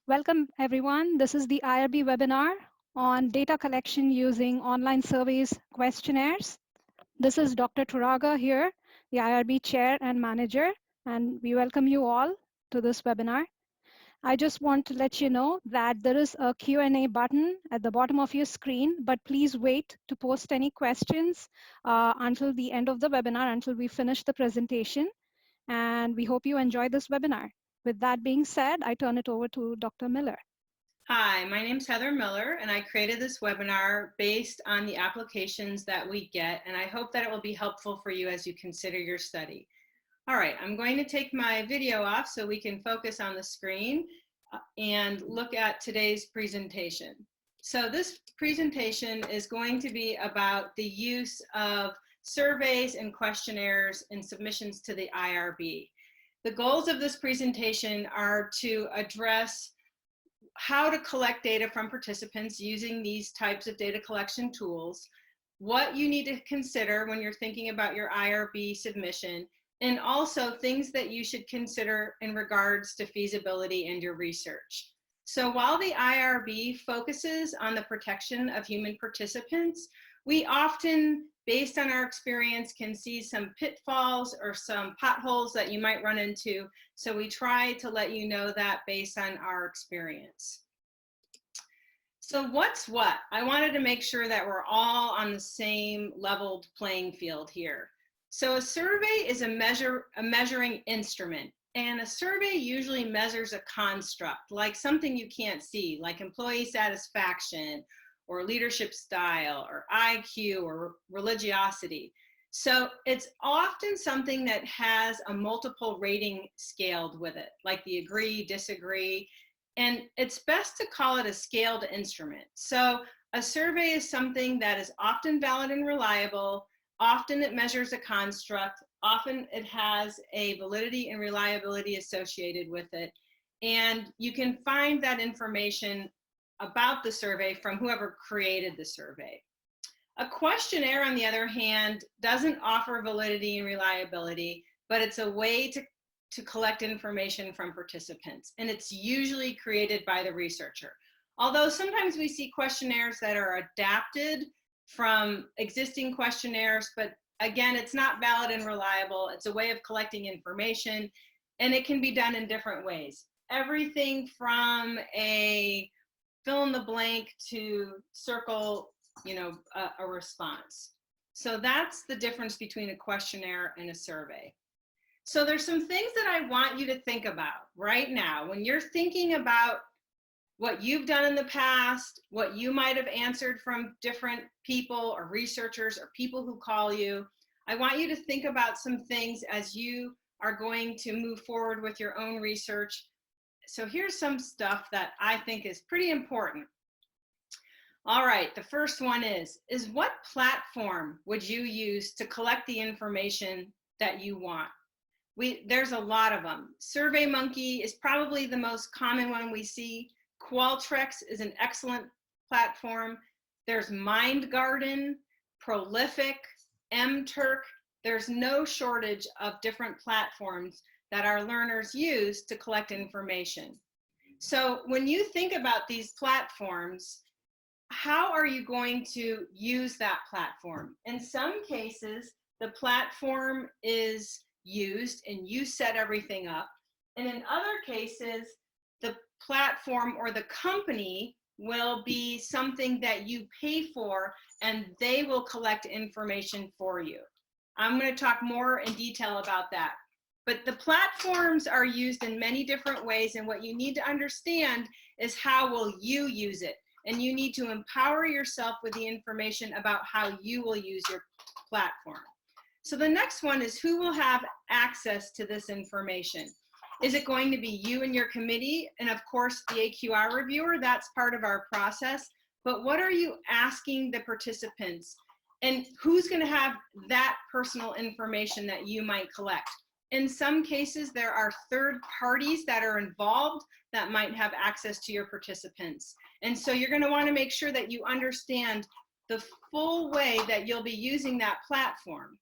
Welcome everyone. This is the IRB webinar on data collection using online surveys questionnaires. This is Dr. Turaga here, the IRB chair and manager, and we welcome you all to this webinar. I just want to let you know that there is a Q&A button at the bottom of your screen, but please wait to post any questions until the end of the webinar, until we finish the presentation. And we hope you enjoy this webinar. With that being said, I turn it over to Dr. Miller. Hi, my name is Heather Miller, and I created this webinar based on the applications that we get, and I hope that it will be helpful for you as you consider your study. All right, I'm going to take my video off so we can focus on the screen and look at today's presentation. So this presentation is going to be about the use of surveys and questionnaires and submissions to the IRB. The goals of this presentation are to address how to collect data from participants using these types of data collection tools, what you need to consider when you're thinking about your IRB submission, and also things that you should consider in regards to feasibility and your research. So while the IRB focuses on the protection of human participants, we often, based on our experience, can see some pitfalls or some potholes that you might run into. So we try to let you know that based on our experience. So what's what? I wanted to make sure that we're all on the same leveled playing field here. So a survey is a measuring instrument, and a survey usually measures a construct, like something you can't see, like employee satisfaction, or leadership style, or IQ, or religiosity. So it's often something that has a multiple rating scaled with it, like the agree, disagree, and it's best to call it a scaled instrument. So a survey is something that is often valid and reliable, often it measures a construct, often it has a validity and reliability associated with it, and you can find that information about the survey from whoever created the survey. A questionnaire, on the other hand, doesn't offer validity and reliability, but it's a way to collect information from participants, and it's usually created by the researcher. Although sometimes we see questionnaires that are adapted from existing questionnaires, but again, it's not valid and reliable. It's a way of collecting information, and it can be done in different ways. Everything from a fill in the blank to circle, a response. So that's the difference between a questionnaire and a survey. So there's some things that I want you to think about right now. When you're thinking about what you've done in the past, what you might have answered from different people or researchers or people who call you, I want you to think about some things as you are going to move forward with your own research. So here's some stuff that I think is pretty important. All right, the first one is what platform would you use to collect the information that you want? There's a lot of them. SurveyMonkey is probably the most common one we see. Qualtrics is an excellent platform. There's MindGarden, Prolific, mTurk. There's no shortage of different platforms that our learners use to collect information. So when you think about these platforms, how are you going to use that platform? In some cases, the platform is used and you set everything up. And in other cases, the platform or the company will be something that you pay for and they will collect information for you. I'm going to talk more in detail about that. But the platforms are used in many different ways, and what you need to understand is how will you use it. And you need to empower yourself with the information about how you will use your platform. So the next one is who will have access to this information? Is it going to be you and your committee? And of course, the AQR reviewer, that's part of our process. But what are you asking the participants? And who's going to have that personal information that you might collect? In some cases, there are third parties that are involved that might have access to your participants. And so you're going to want to make sure that you understand the full way that you'll be using that platform.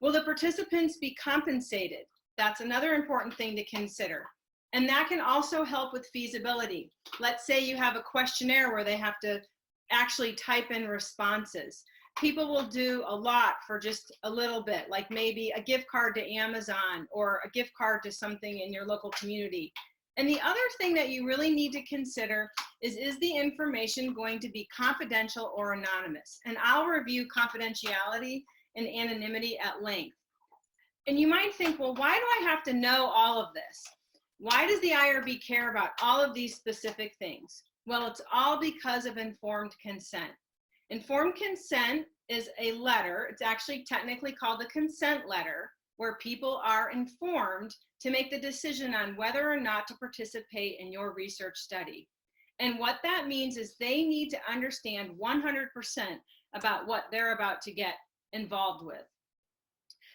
Will the participants be compensated? That's another important thing to consider. And that can also help with feasibility. Let's say you have a questionnaire where they have to actually type in responses. People will do a lot for just a little bit, like maybe a gift card to Amazon or a gift card to something in your local community. And the other thing that you really need to consider is the information going to be confidential or anonymous? And I'll review confidentiality and anonymity at length. And you might think, well, why do I have to know all of this? Why does the IRB care about all of these specific things? Well, it's all because of informed consent. Informed consent is a letter. It's actually technically called a consent letter, where people are informed to make the decision on whether or not to participate in your research study. And what that means is they need to understand 100% about what they're about to get involved with.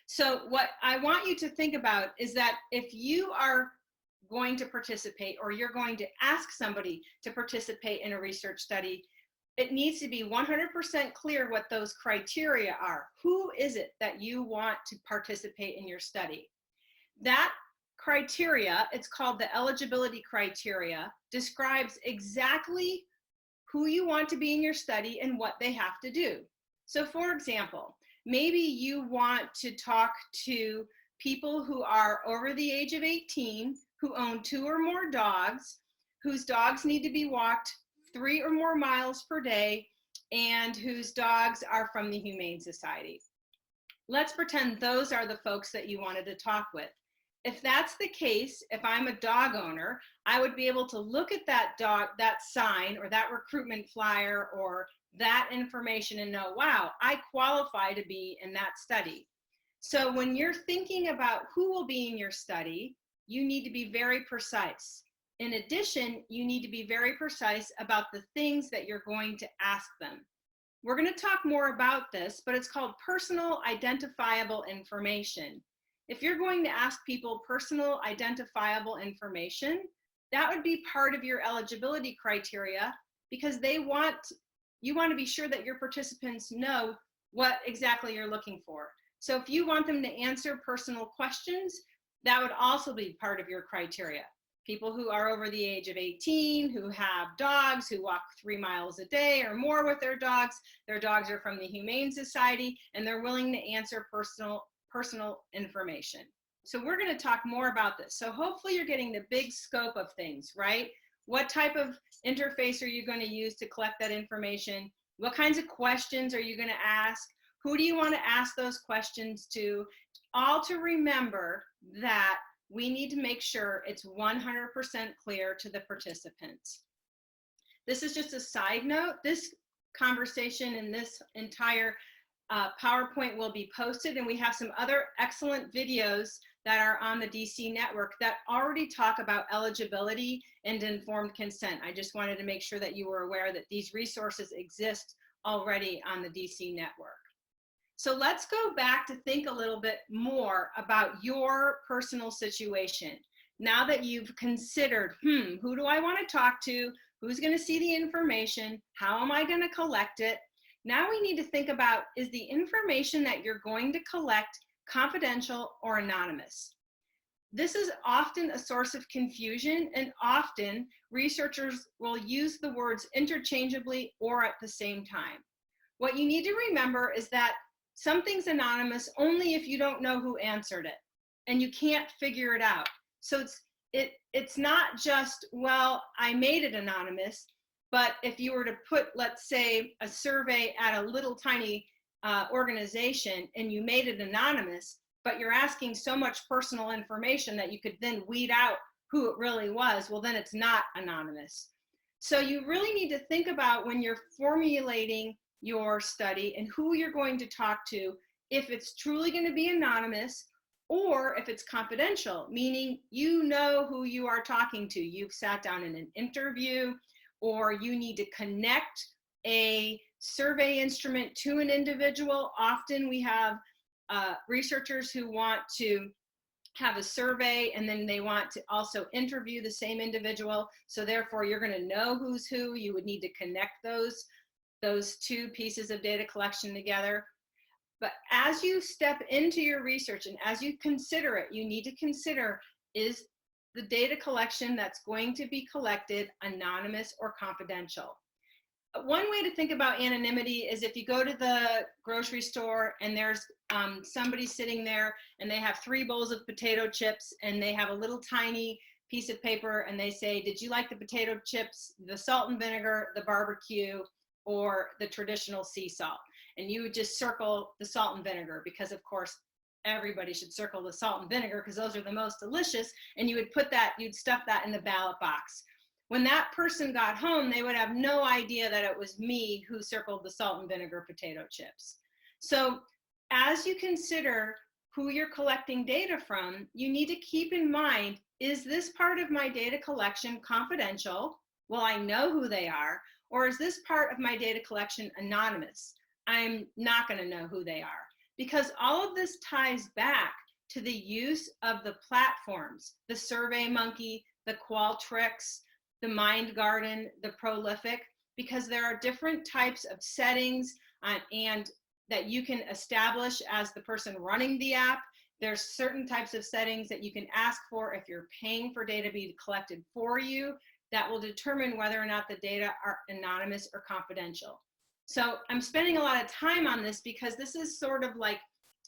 So what I want you to think about is that if you are going to participate, or you're going to ask somebody to participate in a research study, it needs to be 100% clear what those criteria are. Who is it that you want to participate in your study? That criteria, it's called the eligibility criteria, describes exactly who you want to be in your study and what they have to do. So for example, maybe you want to talk to people who are over the age of 18, who own 2 or more dogs, whose dogs need to be walked 3 or more miles per day, and whose dogs are from the Humane Society. Let's pretend those are the folks that you wanted to talk with. If that's the case, if I'm a dog owner, I would be able to look at that dog, that sign, or that recruitment flyer, or that information and know, wow, I qualify to be in that study. So when you're thinking about who will be in your study, you need to be very precise. In addition, you need to be very precise about the things that you're going to ask them. We're going to talk more about this, but it's called personal identifiable information. If you're going to ask people personal identifiable information, that would be part of your eligibility criteria, because you want to be sure that your participants know what exactly you're looking for. So if you want them to answer personal questions, that would also be part of your criteria. People who are over the age of 18, who have dogs, who walk 3 miles a day or more with their dogs are from the Humane Society, and they're willing to answer personal information. So we're going to talk more about this. So hopefully you're getting the big scope of things, right? What type of interface are you going to use to collect that information? What kinds of questions are you going to ask? Who do you want to ask those questions to? All to remember that we need to make sure it's 100% clear to the participants. This is just a side note. This conversation and this entire PowerPoint will be posted, and we have some other excellent videos that are on the DC network that already talk about eligibility and informed consent. I just wanted to make sure that you were aware that these resources exist already on the DC network. So let's go back to think a little bit more about your personal situation. Now that you've considered, who do I want to talk to? Who's going to see the information? How am I going to collect it? Now we need to think about, is the information that you're going to collect confidential or anonymous? This is often a source of confusion, and often researchers will use the words interchangeably or at the same time. What you need to remember is that something's anonymous only if you don't know who answered it and you can't figure it out. So it's not just, well, I made it anonymous, but if you were to put, let's say, a survey at a little tiny organization and you made it anonymous, but you're asking so much personal information that you could then weed out who it really was, well, then it's not anonymous. So you really need to think about, when you're formulating your study and who you're going to talk to, if it's truly going to be anonymous or if it's confidential, meaning you know who you are talking to. You've sat down in an interview, or you need to connect a survey instrument to an individual. Often we have researchers who want to have a survey and then they want to also interview the same individual. So therefore you're going to know who's who. You would need to connect those two pieces of data collection together. But as you step into your research and as you consider it, you need to consider, is the data collection that's going to be collected anonymous or confidential. One way to think about anonymity is if you go to the grocery store and there's somebody sitting there and they have 3 bowls of potato chips and they have a little tiny piece of paper and they say, did you like the potato chips, the salt and vinegar, the barbecue, or the traditional sea salt? And you would just circle the salt and vinegar because, of course, everybody should circle the salt and vinegar because those are the most delicious. And you would put that, you'd stuff that in the ballot box. When that person got home, they would have no idea that it was me who circled the salt and vinegar potato chips. So as you consider who you're collecting data from, you need to keep in mind, is this part of my data collection confidential? Will I know who they are? Or is this part of my data collection anonymous? I'm not going to know who they are, because all of this ties back to the use of the platforms, the SurveyMonkey, the Qualtrics, the Mind Garden, the Prolific, because there are different types of settings and that you can establish as the person running the app. There's certain types of settings that you can ask for if you're paying for data to be collected for you that will determine whether or not the data are anonymous or confidential. So I'm spending a lot of time on this because this is sort of like,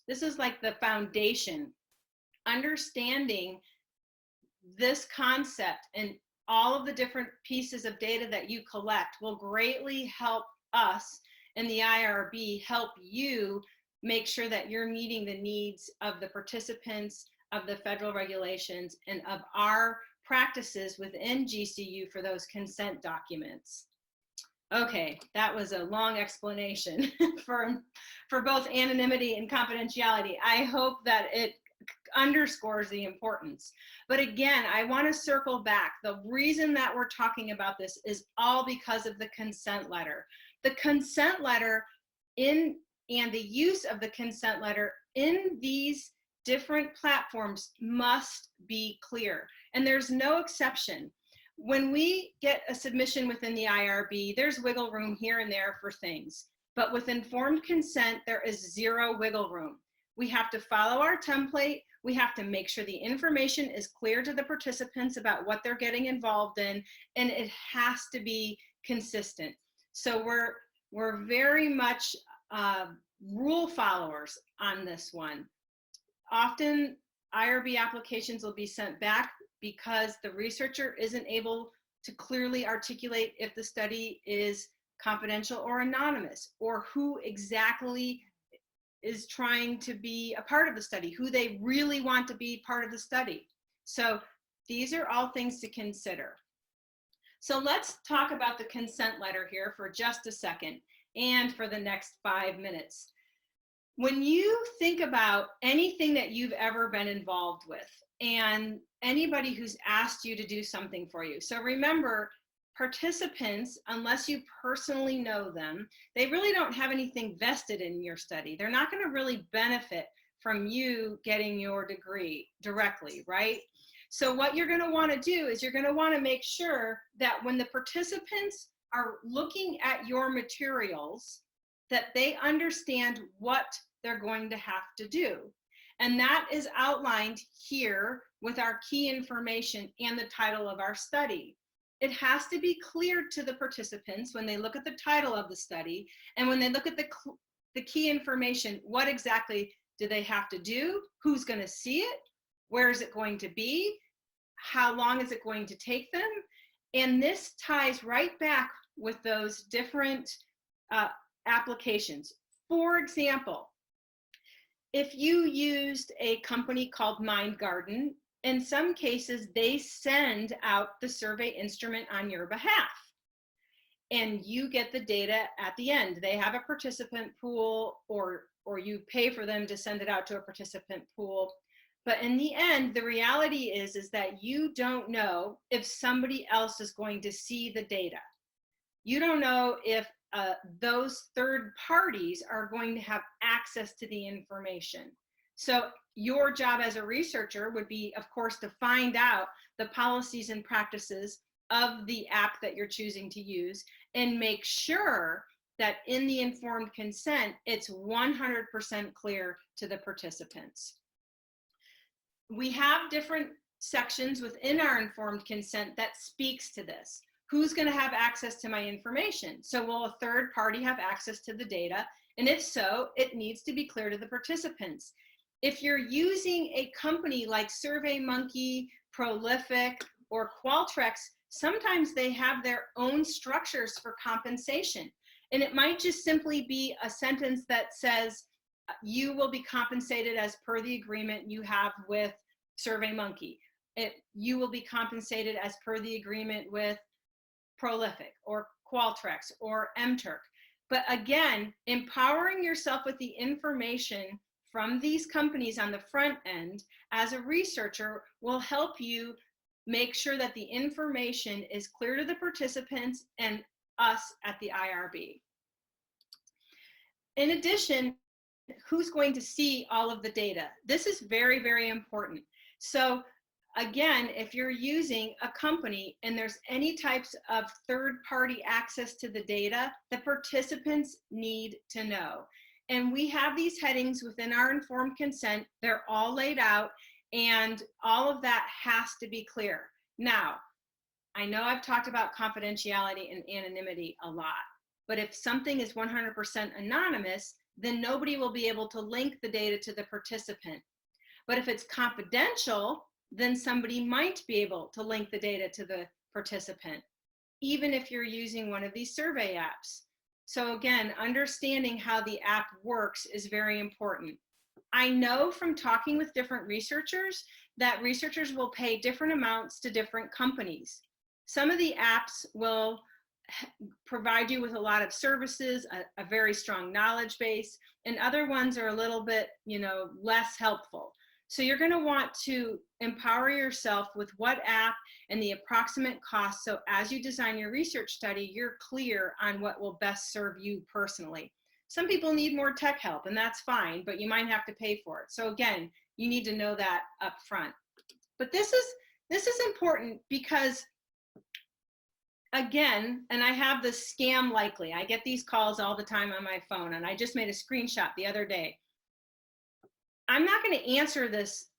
this is like the foundation. Understanding this concept and all of the different pieces of data that you collect will greatly help us and the IRB help you make sure that you're meeting the needs of the participants, of the federal regulations, and of our practices within GCU for those consent documents. Okay, that was a long explanation for both anonymity and confidentiality. I hope that it underscores the importance. But again, I want to circle back. The reason that we're talking about this is all because of the consent letter. The consent letter and the use of the consent letter in these different platforms must be clear. And there's no exception. When we get a submission within the IRB, there's wiggle room here and there for things. But with informed consent, there is zero wiggle room. We have to follow our template. We have to make sure the information is clear to the participants about what they're getting involved in, and it has to be consistent. So we're very much rule followers on this one. Often IRB applications will be sent back because the researcher isn't able to clearly articulate if the study is confidential or anonymous, or who exactly is trying to be a part of the study, who they really want to be part of the study. So these are all things to consider. So let's talk about the consent letter here for just a second and for the next 5 minutes. When you think about anything that you've ever been involved with and anybody who's asked you to do something for you, so remember, participants, unless you personally know them, they really don't have anything vested in your study. They're not going to really benefit from you getting your degree directly, right? So what you're going to want to do is you're going to want to make sure that when the participants are looking at your materials, that they understand what they're going to have to do. And that is outlined here with our key information and the title of our study. It has to be clear to the participants when they look at the title of the study and when they look at the key information, what exactly do they have to do, who's going to see it, where is it going to be, how long is it going to take them, and this ties right back with those different applications. For example, if you used a company called Mind Garden, in some cases, they send out the survey instrument on your behalf, and you get the data at the end. They have a participant pool, or you pay for them to send it out to a participant pool. But in the end, the reality is that you don't know if somebody else is going to see the data. You don't know if those third parties are going to have access to the information. So your job as a researcher would be, of course, to find out the policies and practices of the app that you're choosing to use and make sure that in the informed consent, it's 100% clear to the participants. We have different sections within our informed consent that speaks to this. Who's going to have access to my information? So will a third party have access to the data? And if so, it needs to be clear to the participants. If you're using a company like SurveyMonkey, Prolific, or Qualtrics, sometimes they have their own structures for compensation. And it might just simply be a sentence that says, you will be compensated as per the agreement you have with SurveyMonkey. You will be compensated as per the agreement with Prolific or Qualtrics or MTurk. But again, empowering yourself with the information from these companies on the front end as a researcher will help you make sure that the information is clear to the participants and us at the IRB. In addition, who's going to see all of the data? This is very, very important. So again, if you're using a company and there's any types of third-party access to the data, the participants need to know. And we have these headings within our informed consent. They're all laid out, and all of that has to be clear. Now, I know I've talked about confidentiality and anonymity a lot, but if something is 100% anonymous, then nobody will be able to link the data to the participant. But if it's confidential, then somebody might be able to link the data to the participant, even if you're using one of these survey apps. So again, understanding how the app works is very important. I know from talking with different researchers that researchers will pay different amounts to different companies. Some of the apps will provide you with a lot of services, a very strong knowledge base, and other ones are a little bit, less helpful. So you're going to want to empower yourself with what app and the approximate cost. So as you design your research study, you're clear on what will best serve you personally. Some people need more tech help, and that's fine, but you might have to pay for it. So again, you need to know that up front. But this is important because, again, and I have the scam likely. I get these calls all the time on my phone, and I just made a screenshot the other day. I'm not going to answer this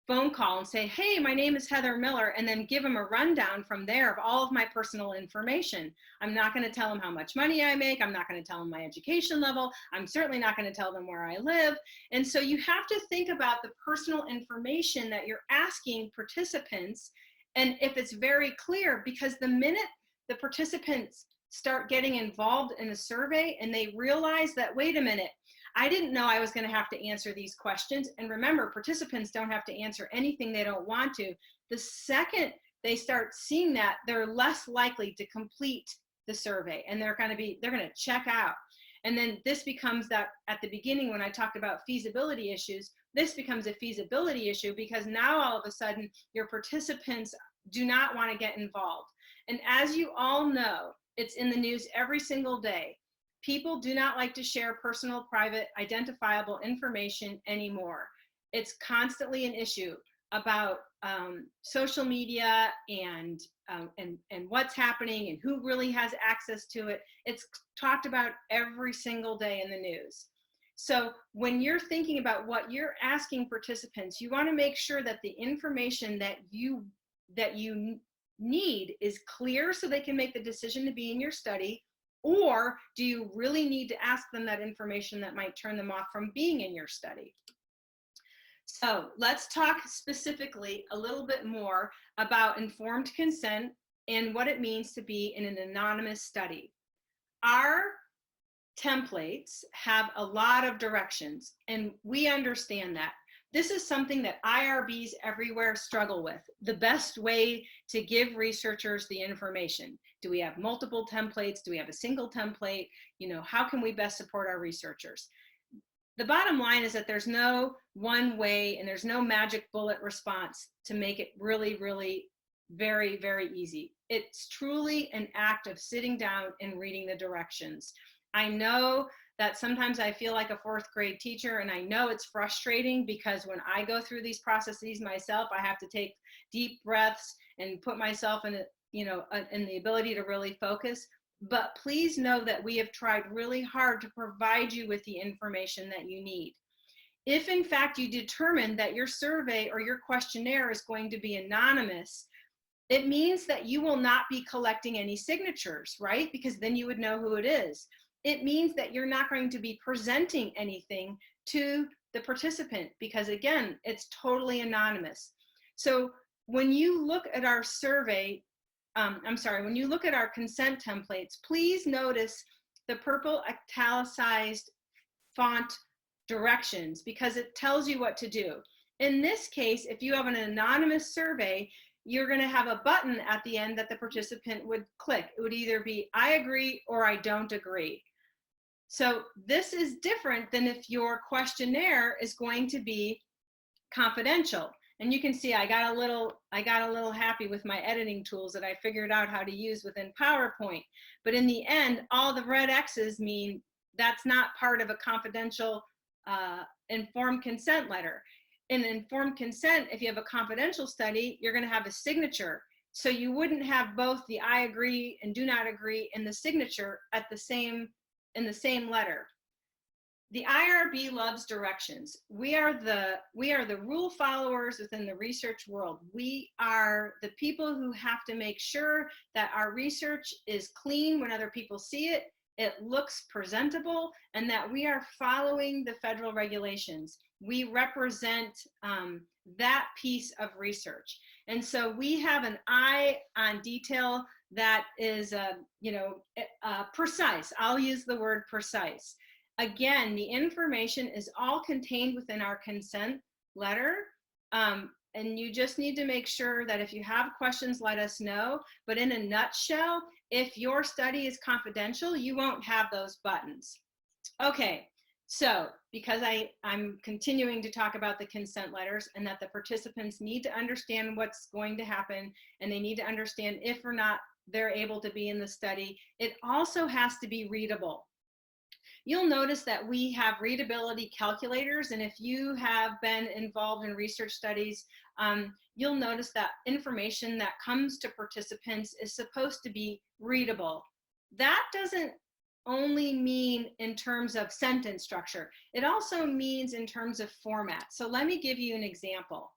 phone call and say, hey, my name is Heather Miller, and then give them a rundown from there of all of my personal information. I'm not going to tell them how much money I make. I'm not going to tell them my education level. I'm certainly not going to tell them where I live. And so you have to think about the personal information that you're asking participants, and if it's very clear, because the minute the participants start getting involved in a survey and they realize that, wait a minute, I didn't know I was going to have to answer these questions. And remember, participants don't have to answer anything they don't want to. The second they start seeing that, they're less likely to complete the survey, and they're going to check out. And then this becomes that, at the beginning when I talked about feasibility issues, this becomes a feasibility issue because now all of a sudden your participants do not want to get involved. And as you all know, it's in the news every single day. People do not like to share personal, private, identifiable information anymore. It's constantly an issue about social media and what's happening and who really has access to it. It's talked about every single day in the news. So when you're thinking about what you're asking participants, you want to make sure that the information that you need is clear so they can make the decision to be in your study. Or do you really need to ask them that information that might turn them off from being in your study? So let's talk specifically a little bit more about informed consent and what it means to be in an anonymous study. Our templates have a lot of directions, and we understand that. This is something that IRBs everywhere struggle with. The best way to give researchers the information. Do we have multiple templates? Do we have a single template? How can we best support our researchers? The bottom line is that there's no one way and there's no magic bullet response to make it really, really very, very easy. It's truly an act of sitting down and reading the directions. I know that sometimes I feel like a fourth grade teacher, and I know it's frustrating because when I go through these processes myself, I have to take deep breaths and put myself in the ability to really focus. But please know that we have tried really hard to provide you with the information that you need. If in fact you determine that your survey or your questionnaire is going to be anonymous, it means that you will not be collecting any signatures, right? Because then you would know who it is. It means that you're not going to be presenting anything to the participant because, again, it's totally anonymous. So when you look at our survey, when you look at our consent templates, please notice the purple italicized font directions because it tells you what to do. In this case, if you have an anonymous survey, you're going to have a button at the end that the participant would click. It would either be I agree or I don't agree. So this is different than if your questionnaire is going to be confidential. And you can see I got a little happy with my editing tools that I figured out how to use within PowerPoint. But in the end, all the red X's mean that's not part of a confidential informed consent letter. In informed consent, if you have a confidential study, you're going to have a signature. So you wouldn't have both the I agree and do not agree in the signature in the same letter. The IRB loves directions. We are the rule followers within the research world. We are the people who have to make sure that our research is clean when other people see it, it looks presentable, and that we are following the federal regulations. We represent that piece of research. And so we have an eye on detail that is, precise. I'll use the word precise. Again, the information is all contained within our consent letter. And you just need to make sure that if you have questions, let us know. But in a nutshell, if your study is confidential, you won't have those buttons. Okay, so because I'm continuing to talk about the consent letters and that the participants need to understand what's going to happen and they need to understand if or not they're able to be in the study, it also has to be readable. You'll notice that we have readability calculators, and if you have been involved in research studies, you'll notice that information that comes to participants is supposed to be readable. That doesn't only mean in terms of sentence structure. It also means in terms of format. So let me give you an example.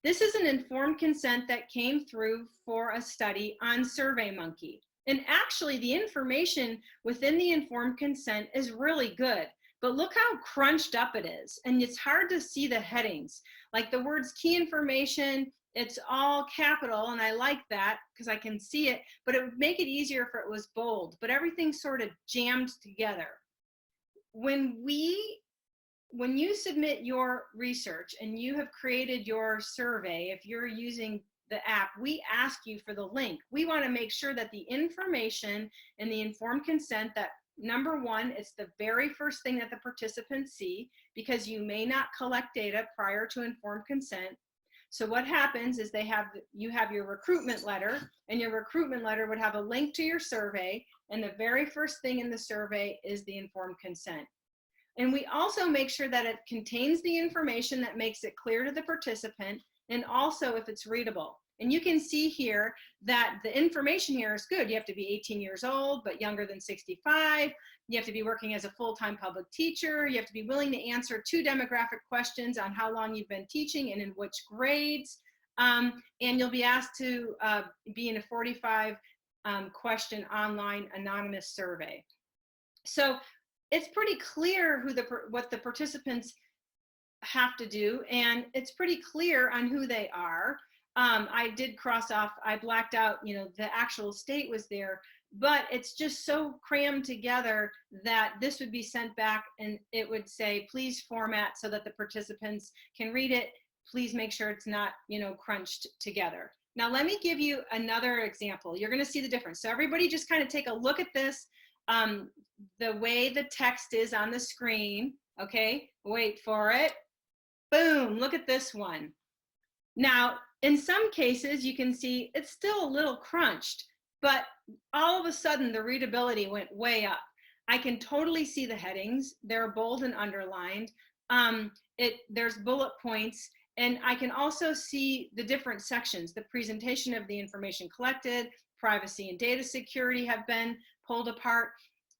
This is an informed consent that came through for a study on SurveyMonkey. And actually, the information within the informed consent is really good, but look how crunched up it is. And it's hard to see the headings. Like the words key information, it's all capital, and I like that because I can see it, but it would make it easier if it was bold, but everything's sort of jammed together. When you submit your research and you have created your survey, if you're using the app, we ask you for the link. We want to make sure that the information in the informed consent, that number one, it's the very first thing that the participants see, because you may not collect data prior to informed consent. So what happens is you have your recruitment letter, and your recruitment letter would have a link to your survey, and the very first thing in the survey is the informed consent. And we also make sure that it contains the information that makes it clear to the participant, and also if it's readable. And you can see here that the information here is good. You have to be 18 years old, but younger than 65. You have to be working as a full-time public teacher. You have to be willing to answer 2 demographic questions on how long you've been teaching and in which grades. And you'll be asked to be in a 45 question online anonymous survey. So it's pretty clear what the participants have to do, and it's pretty clear on who they are. I did cross off, I blacked out, the actual state was there, but it's just so crammed together that this would be sent back and it would say, please format so that the participants can read it. Please make sure it's not, crunched together. Now, let me give you another example. You're going to see the difference. So everybody just kind of take a look at this. The way the text is on the screen, okay? Wait for it. Boom, look at this one. Now, in some cases, you can see it's still a little crunched, but all of a sudden the readability went way up. I can totally see the headings. They're bold and underlined. There's bullet points, and I can also see the different sections. The presentation of the information collected, privacy and data security have been pulled apart.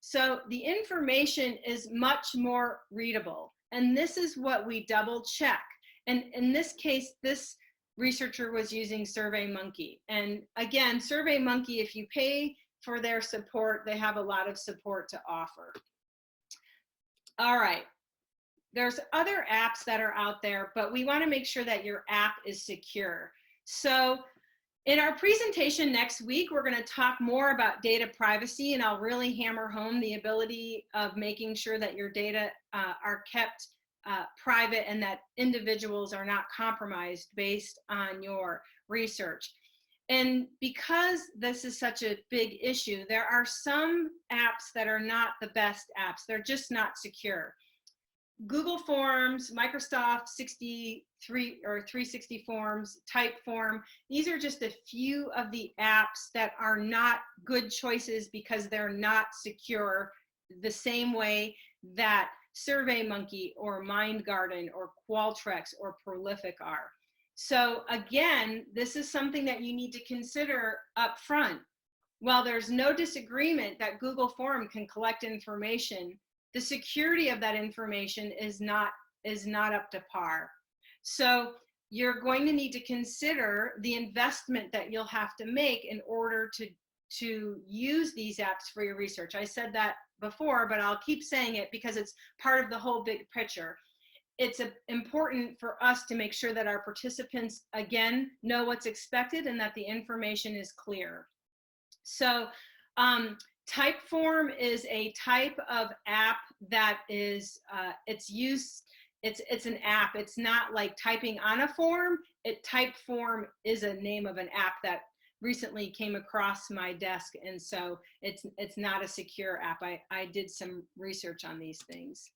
So the information is much more readable. And this is what we double check. And in this case, this researcher was using SurveyMonkey. And again, SurveyMonkey, if you pay for their support, they have a lot of support to offer. All right. There's other apps that are out there, but we want to make sure that your app is secure. So in our presentation next week, we're going to talk more about data privacy, and I'll really hammer home the ability of making sure that your data are kept private and that individuals are not compromised based on your research. And because this is such a big issue, there are some apps that are not the best apps. They're just not secure. Google Forms, Microsoft 63 or 360 Forms, Typeform, these are just a few of the apps that are not good choices because they're not secure the same way that SurveyMonkey or MindGarden or Qualtrics or Prolific are. So again, this is something that you need to consider up front. While there's no disagreement that Google Form can collect information, the security of that information is not up to par. So you're going to need to consider the investment that you'll have to make in order to use these apps for your research. I said that before, but I'll keep saying it because it's part of the whole big picture. It's important for us to make sure that our participants, again, know what's expected and that the information is clear. So Typeform is a type of app that is, it's an app. It's not like typing on a form. Typeform is a name of an app that recently came across my desk, and so it's not a secure app. I did some research on these things.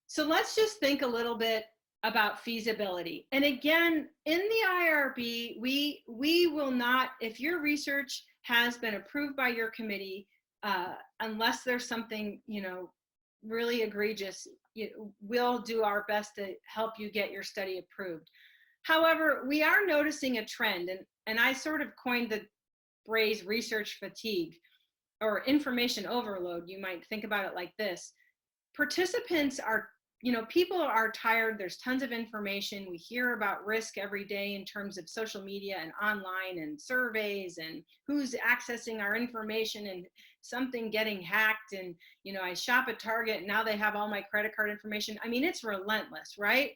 So let's just think a little bit about feasibility. And again, in the IRB, we will not, if your research has been approved by your committee, unless there's something, really egregious, we'll do our best to help you get your study approved. However, we are noticing a trend, and I sort of coined the phrase research fatigue or information overload. You might think about it like this. Participants are, people are tired. There's tons of information. We hear about risk every day in terms of social media and online and surveys and who's accessing our information and something getting hacked. And, I shop at Target and now they have all my credit card information. I mean, it's relentless, right?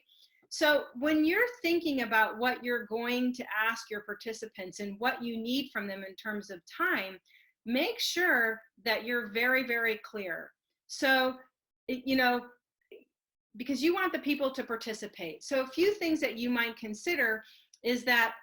So when you're thinking about what you're going to ask your participants and what you need from them in terms of time, make sure that you're very, very clear. So, because you want the people to participate. So a few things that you might consider is that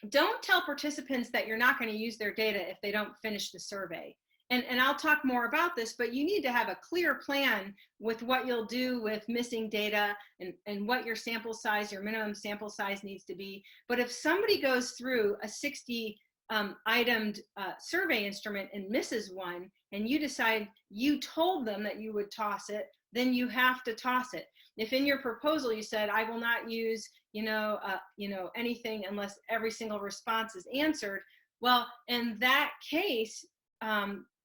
don't tell participants that you're not going to use their data if they don't finish the survey. And I'll talk more about this, but you need to have a clear plan with what you'll do with missing data and what your sample size, your minimum sample size needs to be. But if somebody goes through a 60 itemed survey instrument and misses one, and you decide you told them that you would toss it, then you have to toss it. If in your proposal you said, I will not use, anything unless every single response is answered, well, in that case,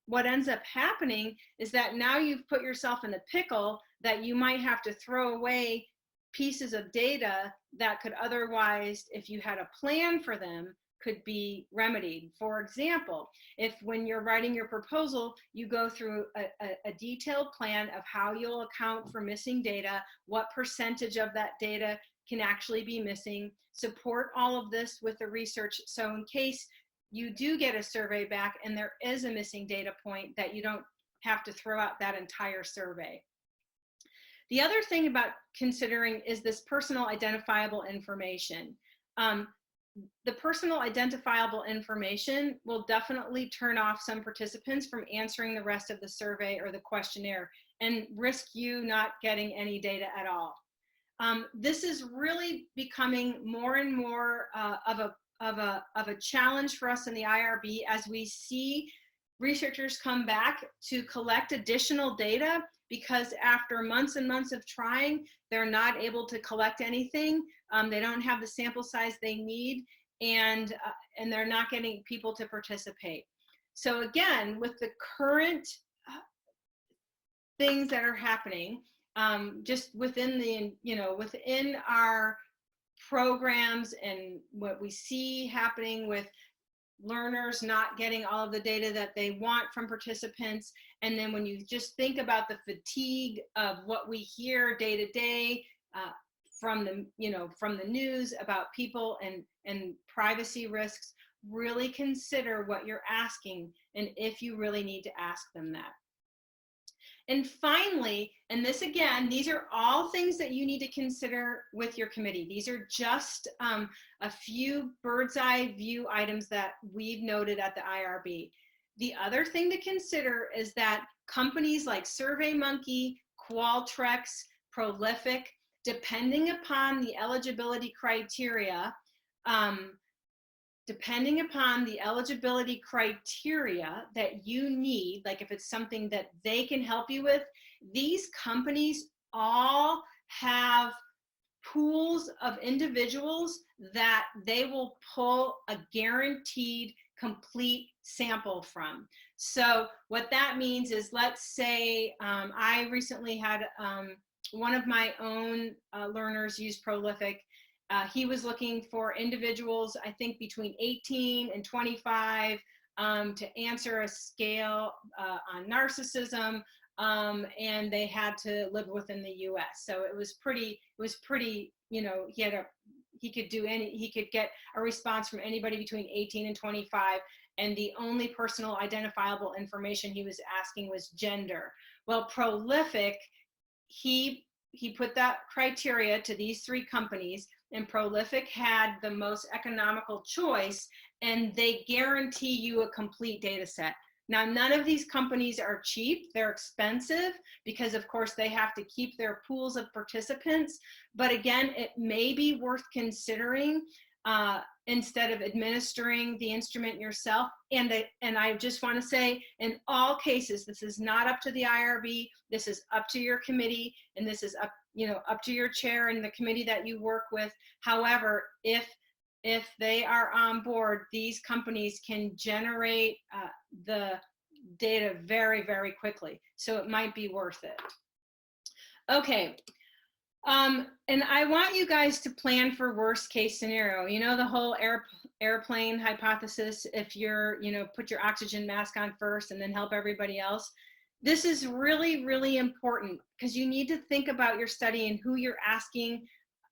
what ends up happening is that now you've put yourself in a pickle that you might have to throw away pieces of data that could otherwise, if you had a plan for them, could be remedied. For example, if when you're writing your proposal, you go through a detailed plan of how you'll account for missing data, what percentage of that data can actually be missing, support all of this with the research. So in case you do get a survey back and there is a missing data point, that you don't have to throw out that entire survey. The other thing about considering is this personal identifiable information. The personal identifiable information will definitely turn off some participants from answering the rest of the survey or the questionnaire and risk you not getting any data at all. This is really becoming more and more of a challenge for us in the IRB as we see researchers come back to collect additional data, because after months and months of trying, they're not able to collect anything. They don't have the sample size they need, and they're not getting people to participate. So again, with the current things that are happening, just within the, within our programs and what we see happening with learners not getting all of the data that they want from participants. And then when you just think about the fatigue of what we hear day to day from the news about people and privacy risks, really consider what you're asking and if you really need to ask them that. And finally, and this again, these are all things that you need to consider with your committee. These are just a few bird's eye view items that we've noted at the IRB. The other thing to consider is that companies like SurveyMonkey, Qualtrics, Prolific, depending upon the eligibility criteria, that you need, like if it's something that they can help you with, these companies all have pools of individuals that they will pull a guaranteed complete sample from. So what that means is, let's say I recently had one of my own learners use Prolific. He was looking for individuals, I think between 18 and 25, to answer a scale on narcissism, and they had to live within the US. So it was pretty, he could get a response from anybody between 18 and 25. And the only personal identifiable information he was asking was gender. Well, Prolific, he put that criteria to these 3 companies, and Prolific had the most economical choice, and they guarantee you a complete data set. Now, none of these companies are cheap. They're expensive because, of course, they have to keep their pools of participants. But again, it may be worth considering instead of administering the instrument yourself. And I just want to say, in all cases, this is not up to the IRB. This is up to your committee, and this is up to your chair and the committee that you work with. However, if they are on board, these companies can generate the data very, very quickly. So it might be worth it. Okay. And I want you guys to plan for worst case scenario. You know, the whole airplane hypothesis, if you're, put your oxygen mask on first and then help everybody else. This is really, really important because you need to think about your study and who you're asking,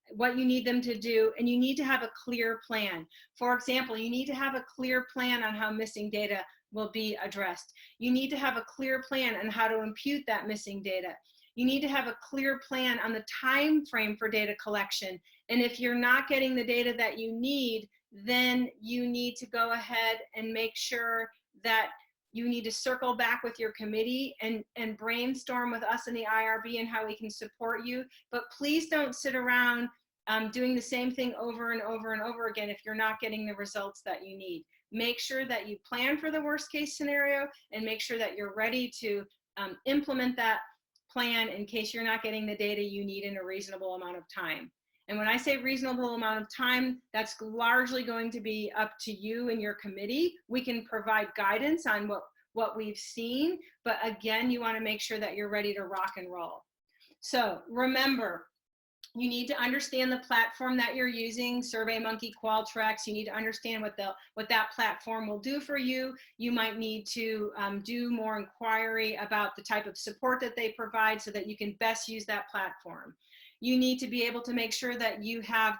what you need them to do, and you need to have a clear plan. For example, you need to have a clear plan on how missing data will be addressed. You need to have a clear plan on how to impute that missing data. You need to have a clear plan on the time frame for data collection. And if you're not getting the data that you need, then you need to go ahead and make sure that you need to circle back with your committee and brainstorm with us in the IRB and how we can support you. But please don't sit around doing the same thing over and over and over again if you're not getting the results that you need. Make sure that you plan for the worst case scenario and make sure that you're ready to implement that plan in case you're not getting the data you need in a reasonable amount of time. And when I say reasonable amount of time, that's largely going to be up to you and your committee. We can provide guidance on what we've seen, but again, you want to make sure that you're ready to rock and roll. So remember, you need to understand the platform that you're using, SurveyMonkey, Qualtrics. You need to understand what that platform will do for you. You might need to do more inquiry about the type of support that they provide so that you can best use that platform. You need to be able to make sure that you have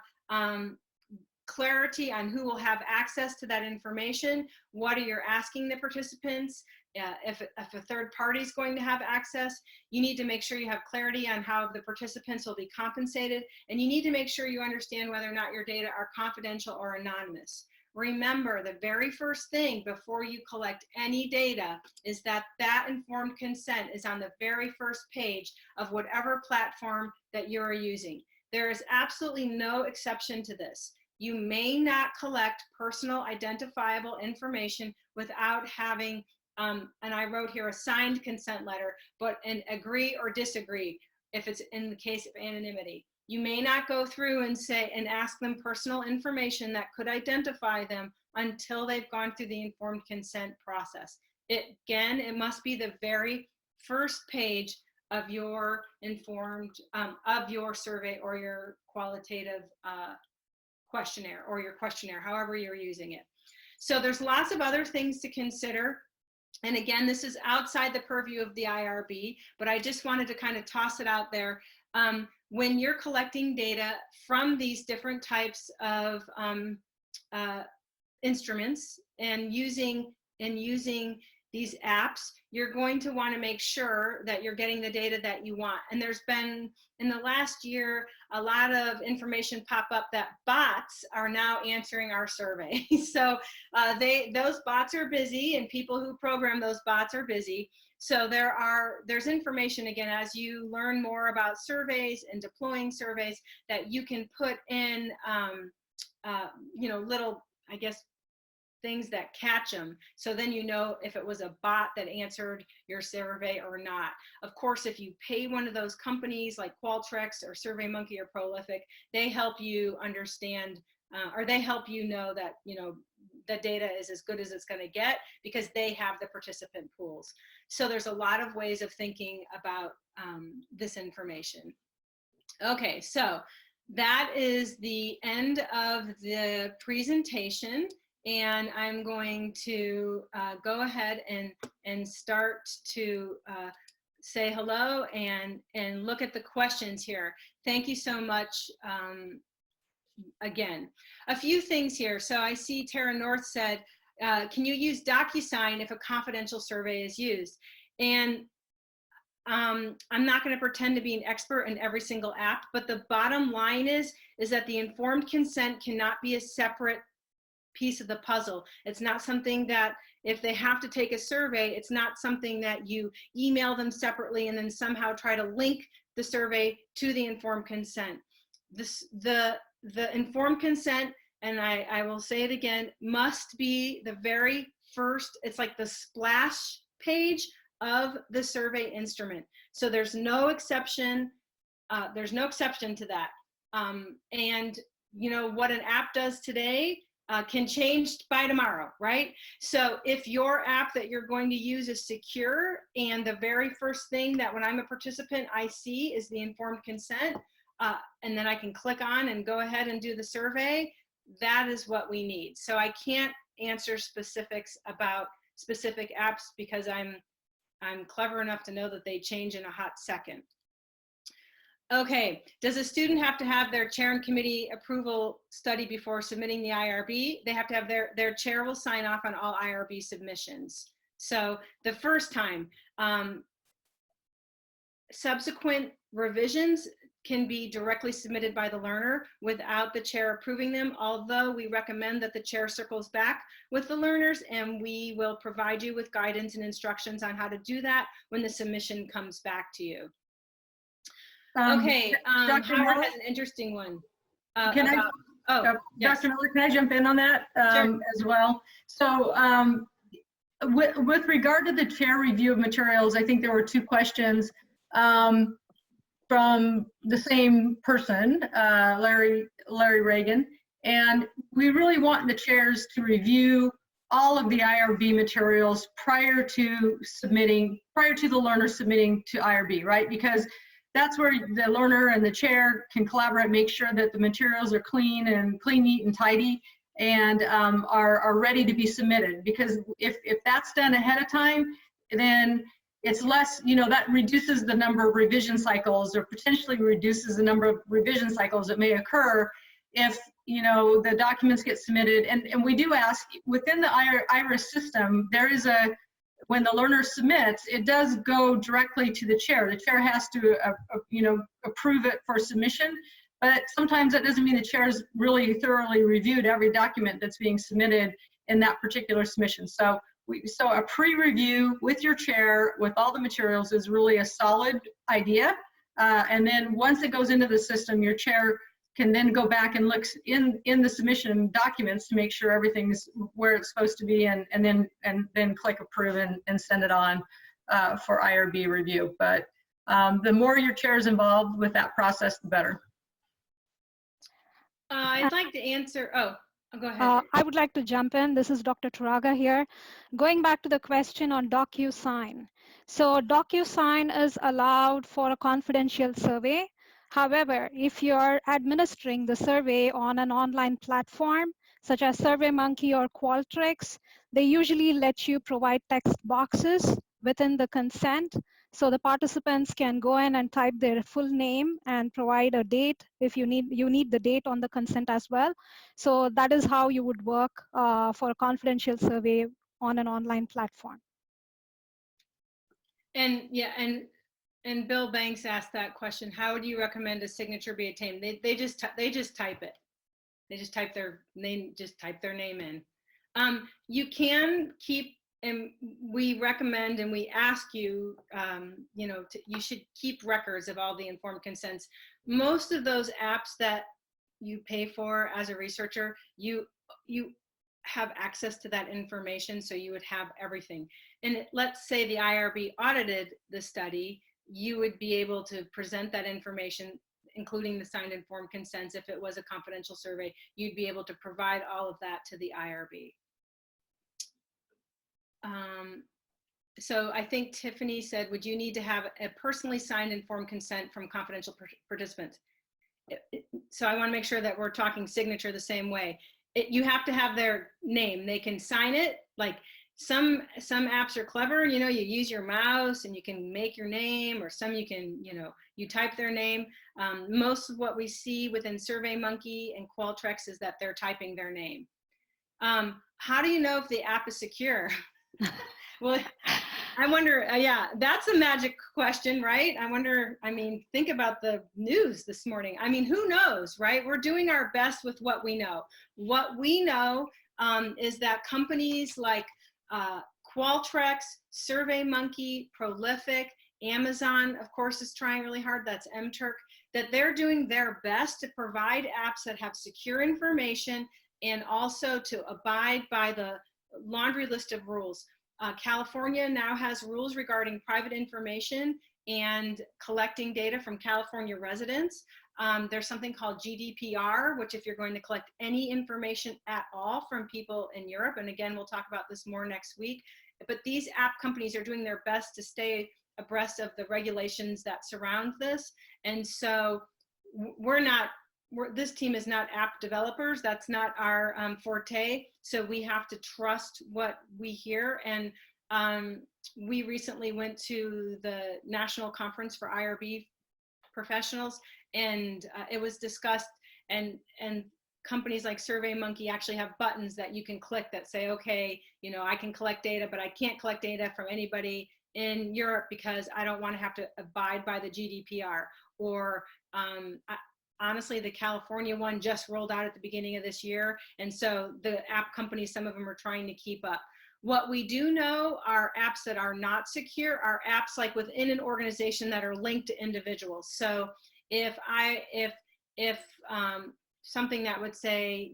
clarity on who will have access to that information. What are you asking the participants? If a third party is going to have access, you need to make sure you have clarity on how the participants will be compensated, and you need to make sure you understand whether or not your data are confidential or anonymous. Remember, the very first thing before you collect any data is that informed consent is on the very first page of whatever platform that you're using. There is absolutely no exception to this. You may not collect personal identifiable information without having and I wrote here a signed consent letter, but an agree or disagree if it's in the case of anonymity. You may not go through and say and ask them personal information that could identify them until they've gone through the informed consent process. It must be the very first page your informed, of your survey or your qualitative questionnaire, or your questionnaire, however you're using it. So there's lots of other things to consider. And again, this is outside the purview of the IRB, but I just wanted to kind of toss it out there. When you're collecting data from these different types of instruments and using these apps, you're going to want to make sure that you're getting the data that you want. And there's been, in the last year, a lot of information pop up that bots are now answering our survey. So those bots are busy, and people who program those bots are busy. So there's information, again, as you learn more about surveys and deploying surveys, that you can put in, little, I guess, things that catch them. So then you know if it was a bot that answered your survey or not. Of course, if you pay one of those companies like Qualtrics or SurveyMonkey or Prolific, they help you understand, or they help you know that, the data is as good as it's going to get, because they have the participant pools. So there's a lot of ways of thinking about this information. Okay, so that is the end of the presentation. And I'm going to go ahead and start to say hello and look at the questions here. Thank you so much. Again, a few things here. So I see Tara North said, can you use DocuSign if a confidential survey is used? And I'm not going to pretend to be an expert in every single app, but the bottom line is that the informed consent cannot be a separate piece of the puzzle. It's not something that, if they have to take a survey, it's not something that you email them separately and then somehow try to link the survey to the informed consent. The informed consent, and I will say it again, must be the very first, it's like the splash page of the survey instrument. So there's no exception. There's no exception to that. And what an app does today can change by tomorrow, right? So if your app that you're going to use is secure, and the very first thing that when I'm a participant I see is the informed consent, and then I can click on and go ahead and do the survey, that is what we need. So I can't answer specifics about specific apps, because I'm clever enough to know that they change in a hot second. Okay, does a student have to have their chair and committee approval study before submitting the IRB? They have to have their chair will sign off on all IRB submissions. So the first time, subsequent revisions can be directly submitted by the learner without the chair approving them, although we recommend that the chair circles back with the learners, and we will provide you with guidance and instructions on how to do that when the submission comes back to you. Okay, Howard has an interesting one. Can Yes. Dr. Miller, can I jump in on that Sure. as well? So with regard to the chair review of materials, I think there were two questions from the same person, Larry Reagan, and we really want the chairs to review all of the IRB materials prior to the learner submitting to IRB, right? Because that's where the learner and the chair can collaborate, make sure that the materials are clean, neat, and tidy, and are ready to be submitted. Because if that's done ahead of time, then it's less, that reduces the number of revision cycles, or potentially reduces the number of revision cycles that may occur if, the documents get submitted. And we do ask, within the IRIS system, there is when the learner submits, it does go directly to the chair. The chair has to, approve it for submission, but sometimes that doesn't mean the chair has really thoroughly reviewed every document that's being submitted in that particular submission. So a pre-review with your chair with all the materials is really a solid idea. And then once it goes into the system, your chair can then go back and look in the submission documents to make sure everything's where it's supposed to be, and then click approve and send it on for IRB review. But the more your chair is involved with that process, the better. I'd like to answer. Oh, Go ahead. I would like to jump in. This is Dr. Turaga here. Going back to the question on DocuSign. So DocuSign is allowed for a confidential survey. However, if you're administering the survey on an online platform, such as SurveyMonkey or Qualtrics, they usually let you provide text boxes within the consent. So the participants can go in and type their full name and provide a date if you need the date on the consent as well. So that is how you would work for a confidential survey on an online platform. And yeah, and Bill Banks asked that question. How would you recommend a signature be obtained? They just type it. They just type their name. Just type their name in. You can keep, and we recommend and we ask you, you should keep records of all the informed consents. Most of those apps that you pay for as a researcher, you have access to that information, so you would have everything. And let's say the IRB audited the study, you would be able to present that information, including the signed informed consents. If it was a confidential survey, you'd be able to provide all of that to the IRB. So I think Tiffany said, would you need to have a personally signed informed consent from confidential participants? So I want to make sure that we're talking signature the same way. You have to have their name. They can sign it. Like some apps are clever, you use your mouse and you can make your name, or some you can, you type their name. Most of what we see within SurveyMonkey and Qualtrics is that they're typing their name. How do you know if the app is secure? Well, I wonder, yeah, that's a magic question, right? I wonder, think about the news this morning. Who knows, right? We're doing our best with what we know. What we know is that companies like Qualtrics, SurveyMonkey, Prolific, Amazon, of course, is trying really hard. That's MTurk, that they're doing their best to provide apps that have secure information and also to abide by the laundry list of rules. California now has rules regarding private information and collecting data from California residents. There's something called GDPR, which if you're going to collect any information at all from people in Europe, and again, we'll talk about this more next week, but these app companies are doing their best to stay abreast of the regulations that surround this. And so this team is not app developers. That's not our forte. So we have to trust what we hear. And we recently went to the National Conference for IRB Professionals, and it was discussed, and companies like SurveyMonkey actually have buttons that you can click that say, okay, I can collect data, but I can't collect data from anybody in Europe because I don't want to have to abide by the GDPR. Or honestly, the California one just rolled out at the beginning of this year. And so the app companies, some of them are trying to keep up. What we do know are apps that are not secure are apps like within an organization that are linked to individuals. So if something that would say,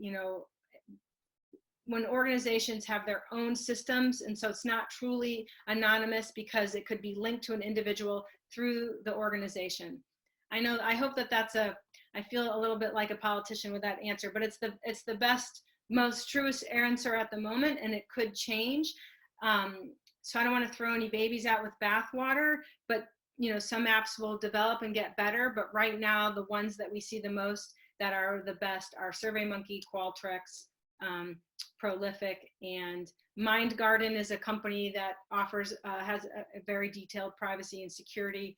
when organizations have their own systems, and so it's not truly anonymous because it could be linked to an individual through the organization. I hope that I feel a little bit like a politician with that answer, but it's the best, most truest answer at the moment, and it could change. So I don't want to throw any babies out with bathwater, but some apps will develop and get better, but right now the ones that we see the most that are the best are SurveyMonkey, Qualtrics, Prolific, and MindGarden is a company that offers has a very detailed privacy and security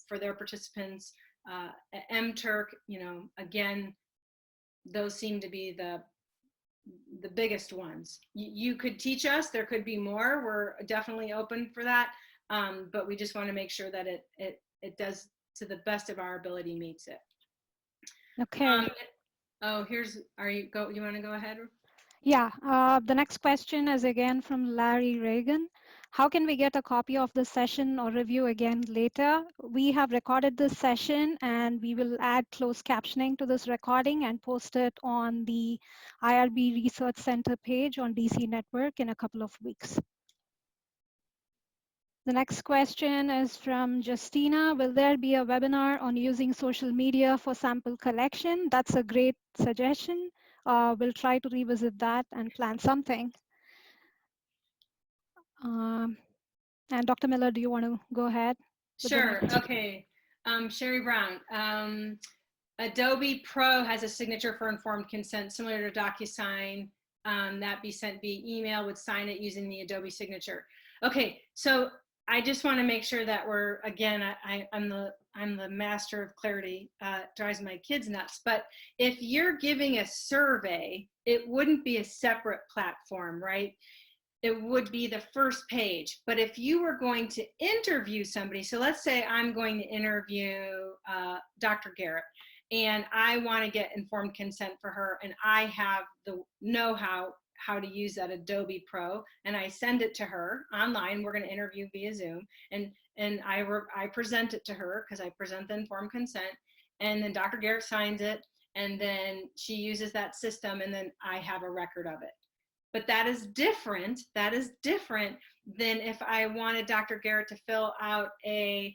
for their participants. MTurk, again, those seem to be the biggest ones. You could teach us, there could be more. We're definitely open for that, but we just want to make sure that it does, to the best of our ability, meets it. Okay. You want to go ahead? Yeah, the next question is again from Larry Reagan. How can we get a copy of the session or review again later? We have recorded this session and we will add closed captioning to this recording and post it on the IRB Research Center page on DC Network in a couple of weeks. The next question is from Justina. Will there be a webinar on using social media for sample collection? That's a great suggestion. we'll try to revisit that and plan something. Um, and Dr. Miller, do you want to go ahead with the Sure. next? Okay. Sherry Brown. Adobe Pro has a signature for informed consent similar to DocuSign, that be sent via email, would sign it using the Adobe signature. Okay, so I just want to make sure that we're, again, I'm the master of clarity, drives my kids nuts, but if you're giving a survey, it wouldn't be a separate platform, right? It would be the first page. But if you were going to interview somebody, so let's say I'm going to interview Dr. Garrett, and I want to get informed consent for her, and I have the know-how how to use that Adobe Pro, and I send it to her online. We're going to interview via Zoom, and I present it to her because I present the informed consent, and then Dr. Garrett signs it, and then she uses that system, and then I have a record of it. But that is different. That is different than if I wanted Dr. Garrett to fill out a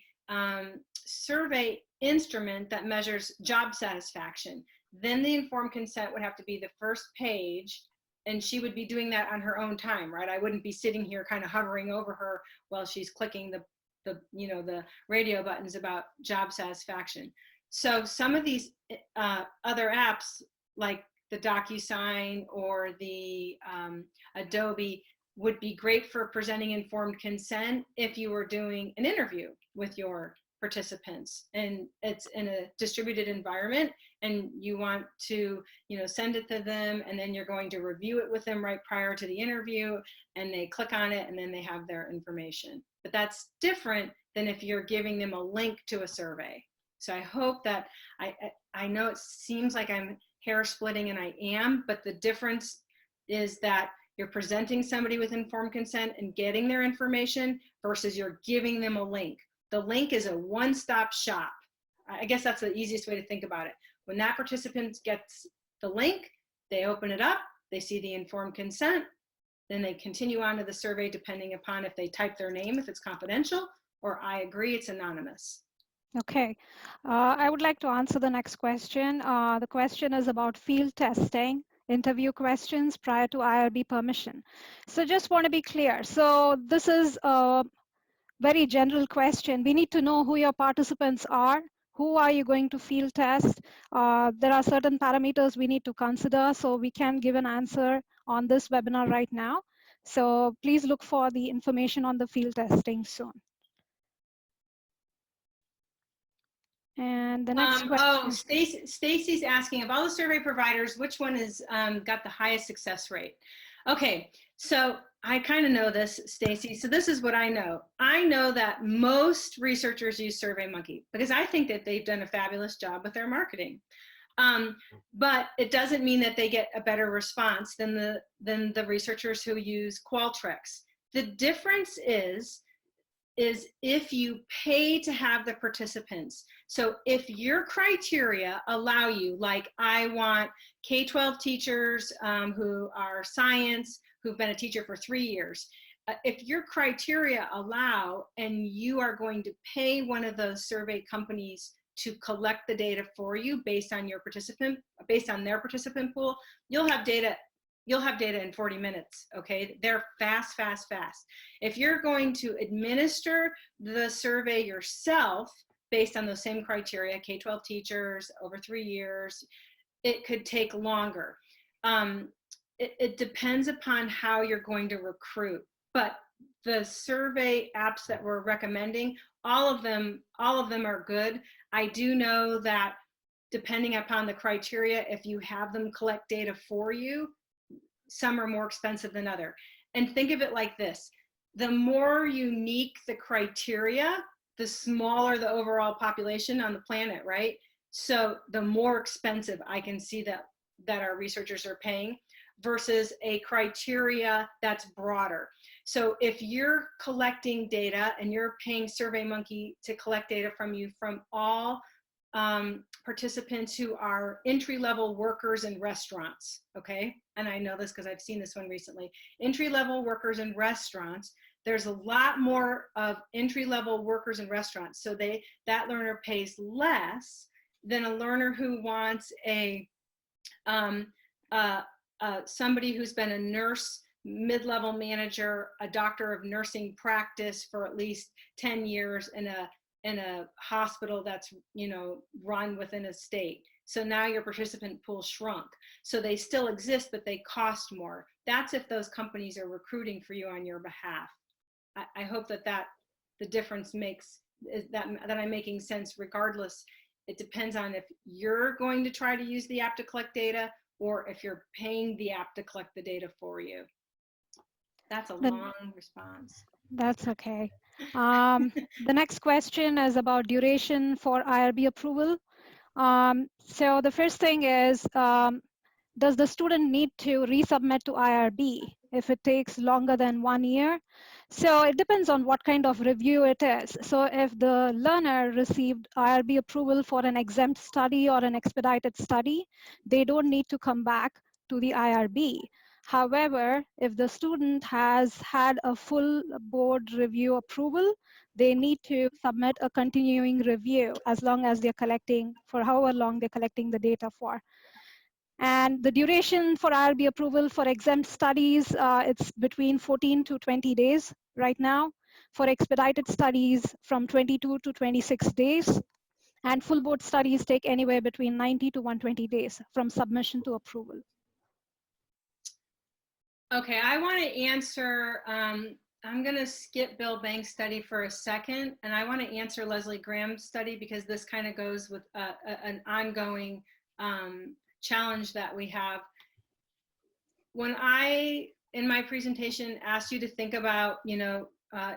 survey instrument that measures job satisfaction. Then the informed consent would have to be the first page, and she would be doing that on her own time, right? I wouldn't be sitting here kind of hovering over her while she's clicking the radio buttons about job satisfaction. So some of these other apps, like the DocuSign or the Adobe, would be great for presenting informed consent if you were doing an interview with your participants and it's in a distributed environment and you want to send it to them, and then you're going to review it with them right prior to the interview, and they click on it and then they have their information. But that's different than if you're giving them a link to a survey. So I hope that I know it seems like I'm hair splitting, and I am, but the difference is that you're presenting somebody with informed consent and getting their information versus you're giving them a link. The link is a one-stop shop. I guess that's the easiest way to think about it. When that participant gets the link, they open it up, they see the informed consent, then they continue on to the survey depending upon if they type their name, if it's confidential, or I agree it's anonymous. Okay, I would like to answer the next question. The question is about field testing, interview questions prior to IRB permission. So just want to be clear. So this is a very general question. We need to know who your participants are. Who are you going to field test? There are certain parameters we need to consider, so we can give an answer on this webinar right now. So please look for the information on the field testing soon. And the next question. Stacy's asking, of all the survey providers, which one has got the highest success rate? Okay, so I kind of know this, Stacy. So this is what I know. I know that most researchers use SurveyMonkey because I think that they've done a fabulous job with their marketing. But it doesn't mean that they get a better response than the researchers who use Qualtrics. The difference is if you pay to have the participants. So if your criteria allow you, like I want K-12 teachers who are science, who've been a teacher for 3 years, if your criteria allow and you are going to pay one of those survey companies to collect the data for you based on your participant, based on their participant pool, you'll have data in 40 minutes, okay? They're fast, fast, fast. If you're going to administer the survey yourself based on those same criteria, K-12 teachers, over 3 years, it could take longer. It depends upon how you're going to recruit, but the survey apps that we're recommending, all of them are good. I do know that depending upon the criteria, if you have them collect data for you, some are more expensive than other. And think of it like this: the more unique the criteria, the smaller the overall population on the planet, right? So the more expensive I can see that our researchers are paying versus a criteria that's broader. So if you're collecting data and you're paying SurveyMonkey to collect data from you from all participants who are entry-level workers in restaurants, okay? And I know this because I've seen this one recently. Entry-level workers in restaurants, there's a lot more of entry-level workers in restaurants, so that learner pays less than a learner who wants a somebody who's been a nurse, mid-level manager, a doctor of nursing practice for at least 10 years in a hospital that's, you know, run within a state. So now your participant pool shrunk. So they still exist, but they cost more. That's if those companies are recruiting for you on your behalf. I hope that the difference makes that I'm making sense. Regardless, it depends on if you're going to try to use the app to collect data or if you're paying the app to collect the data for you. That's a long response. That's okay. The next question is about duration for IRB approval. So the first thing is, does the student need to resubmit to IRB if it takes longer than 1 year? So it depends on what kind of review it is. So if the learner received IRB approval for an exempt study or an expedited study, they don't need to come back to the IRB. However, if the student has had a full board review approval, they need to submit a continuing review as long as they're collecting, for however long they're collecting the data for. And the duration for IRB approval for exempt studies, it's between 14 to 20 days right now. For expedited studies, from 22 to 26 days. And full board studies take anywhere between 90 to 120 days from submission to approval. Okay, I want to answer, I'm going to skip Bill Banks' study for a second, and I want to answer Leslie Graham's study because this kind of goes with an ongoing challenge that we have. When I, in my presentation, asked you to think about, you know,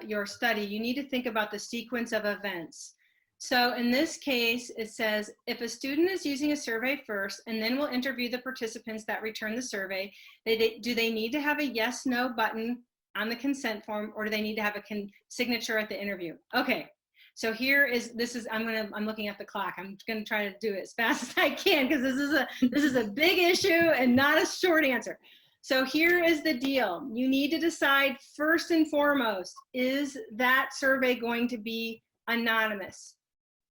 your study, you need to think about the sequence of events. So in this case, it says, if a student is using a survey first, and then we'll interview the participants that return the survey, do they need to have a yes, no button on the consent form, or do they need to have a signature at the interview? Okay, so here is, I'm looking at the clock. I'm gonna try to do it as fast as I can because this is a big issue and not a short answer. So here is the deal. You need to decide first and foremost, is that survey going to be anonymous?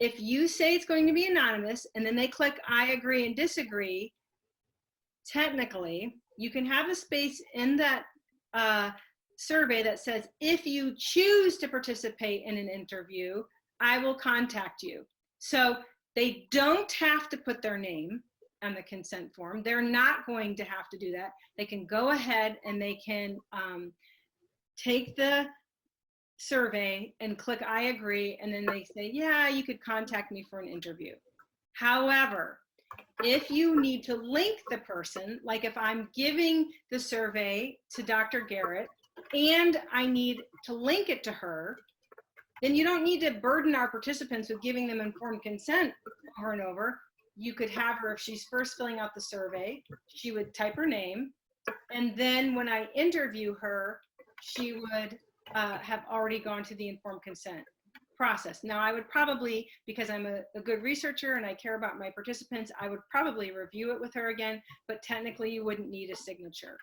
If you say it's going to be anonymous and then they click I agree and disagree, technically, you can have a space in that survey that says, if you choose to participate in an interview, I will contact you. So they don't have to put their name on the consent form. They're not going to have to do that. They can go ahead and they can take the survey and click I agree, and then they say, yeah, you could contact me for an interview. However, if you need to link the person, like if I'm giving the survey to Dr. Garrett and I need to link it to her, then you don't need to burden our participants with giving them informed consent over and over. You could have her, if she's first filling out the survey, she would type her name, and then when I interview her, she would have already gone to the informed consent process. Now I would probably, because I'm a good researcher and I care about my participants, I would probably review it with her again, but technically you wouldn't need a signature.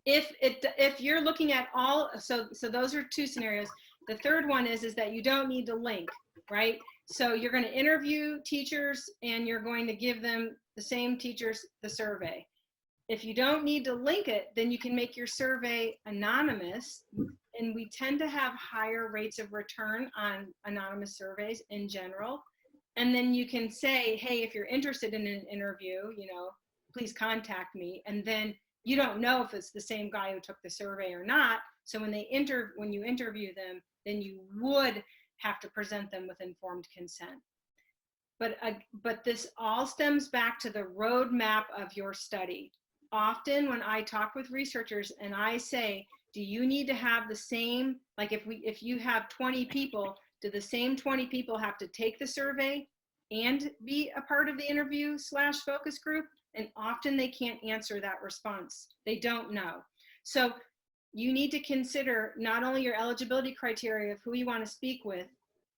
If you're looking at all, so those are two scenarios. The third one is that you don't need to link, right? So you're going to interview teachers and you're going to give them, the same teachers, the survey. If you don't need to link it, then you can make your survey anonymous, and we tend to have higher rates of return on anonymous surveys in general. And then you can say, hey, if you're interested in an interview, you know, please contact me. And then you don't know if it's the same guy who took the survey or not. So when you interview them, then you would have to present them with informed consent. But this all stems back to the roadmap of your study. Often when I talk with researchers and I say, do you need to have the same, like if you have 20 people, do the same 20 people have to take the survey and be a part of the interview / focus group? And often they can't answer that response. They don't know. So you need to consider not only your eligibility criteria of who you want to speak with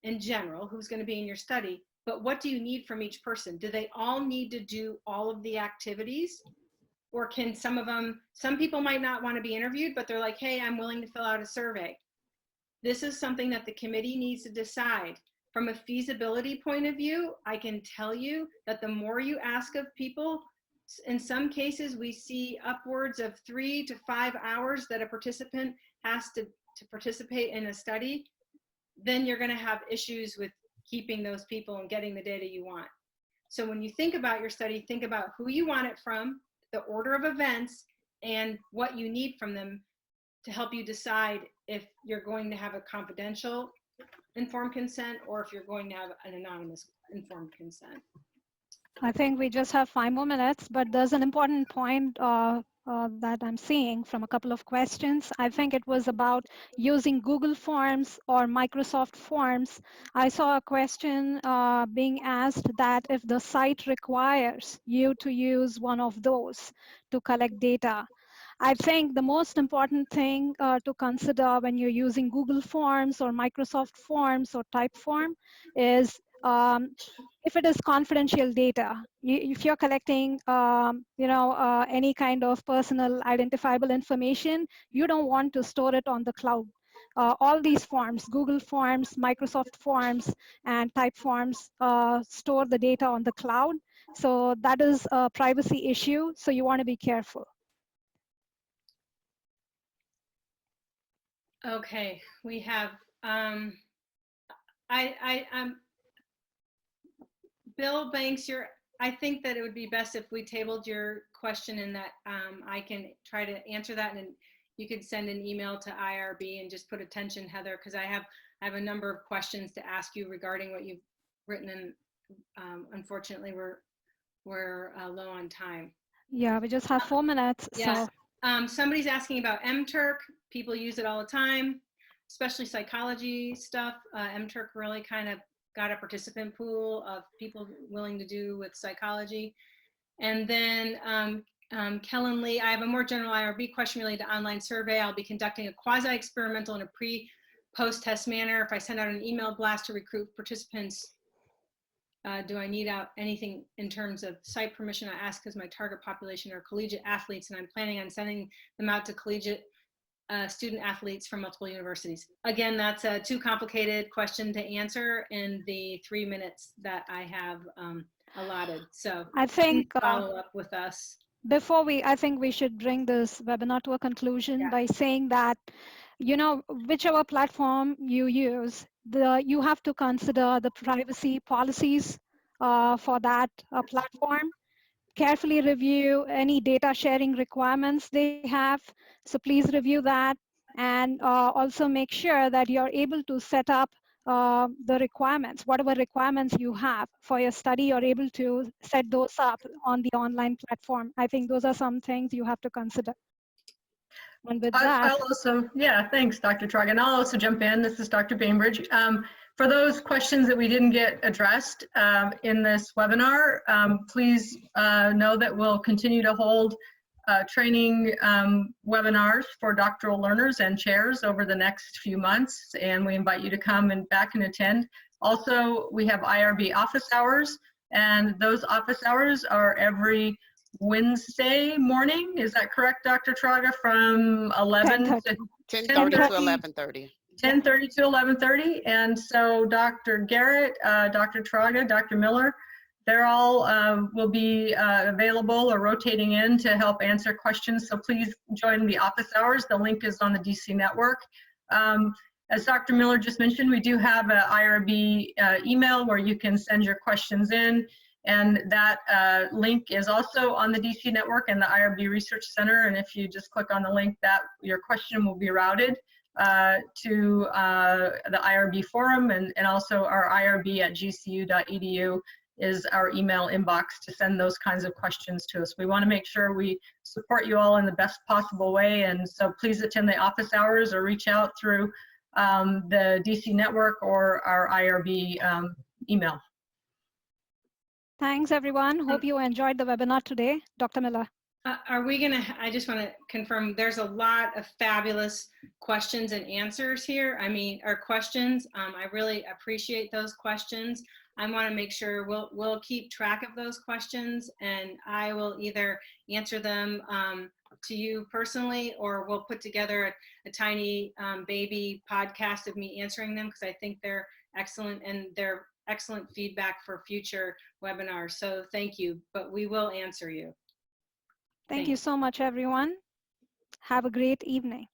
in general, who's going to be in your study, but what do you need from each person? Do they all need to do all of the activities? Or can some people might not want to be interviewed, but they're like, hey, I'm willing to fill out a survey. This is something that the committee needs to decide. From a feasibility point of view, I can tell you that the more you ask of people, In some cases, we see upwards of 3 to 5 hours that a participant has to participate in a study. Then you're going to have issues with keeping those people and getting the data you want. So when you think about your study, think about who you want it from, the order of events, and what you need from them to help you decide if you're going to have a confidential informed consent or if you're going to have an anonymous informed consent. I think we just have 5 more minutes, but there's an important point that I'm seeing from a couple of questions. I think it was about using Google Forms or Microsoft Forms. I saw a question being asked that if the site requires you to use one of those to collect data. I think the most important thing to consider when you're using Google Forms or Microsoft Forms or Typeform is if it is confidential data. If you're collecting, any kind of personal identifiable information, you don't want to store it on the cloud. All these forms, Google Forms, Microsoft Forms, and Typeforms store the data on the cloud. So that is a privacy issue. So you want to be careful. Okay, we have, Bill Banks, I think that it would be best if we tabled your question and that I can try to answer that, and you could send an email to IRB and just put attention, Heather, because I have a number of questions to ask you regarding what you've written, and unfortunately we're low on time. Yeah, we just have 4 minutes. Yes. So somebody's asking about MTurk. People use it all the time, especially psychology stuff. MTurk really kind of got a participant pool of people willing to do with psychology. And then Kellen Lee, I have a more general IRB question related to online survey. I'll be conducting a quasi-experimental in a pre-post-test manner. If I send out an email blast to recruit participants, do I need out anything in terms of site permission? I ask because my target population are collegiate athletes, and I'm planning on sending them out to collegiate student athletes from multiple universities. Again, that's a too complicated question to answer in the 3 minutes that I have allotted. So I think follow up with us. I think we should bring this webinar to a conclusion by saying that, whichever platform you use, you have to consider the privacy policies for that platform. Carefully review any data sharing requirements they have. So please review that, and also make sure that you're able to set up the requirements, whatever requirements you have for your study, you're able to set those up on the online platform. I think those are some things you have to consider. And with that, I'll also, yeah, thanks, Dr. Traga. And I'll also jump in. This is Dr. Bainbridge. For those questions that we didn't get addressed in this webinar, please know that we'll continue to hold training webinars for doctoral learners and chairs over the next few months, and we invite you to come and back and attend. Also, we have IRB office hours, and those office hours are every Wednesday morning. Is that correct, Dr. Traga? From 11 to 10:30 to 11:30. 10:30 to 11:30. And so Dr. Garrett, Dr. Traga, Dr. Miller, they're all will be available or rotating in to help answer questions. So please join the office hours. The link is on the DC network. As Dr. Miller just mentioned, we do have an IRB email where you can send your questions in. And that link is also on the DC network and the IRB Research Center. And if you just click on the link, that your question will be routed to the IRB forum, and also our irb@gcu.edu is our email inbox to send those kinds of questions to us. We want to make sure we support you all in the best possible way, and so please attend the office hours or reach out through the DC network or our IRB email. thanks everyone. Hope you enjoyed the webinar today. Dr. Miller. Are we gonna, I just want to confirm, there's a lot of fabulous questions and answers here. I mean, our questions, I really appreciate those questions. I want to make sure we'll keep track of those questions, and I will either answer them to you personally, or we'll put together a tiny baby podcast of me answering them, because I think they're excellent, and they're excellent feedback for future webinars. So thank you, but we will answer you. Thank you so much, everyone. Have a great evening.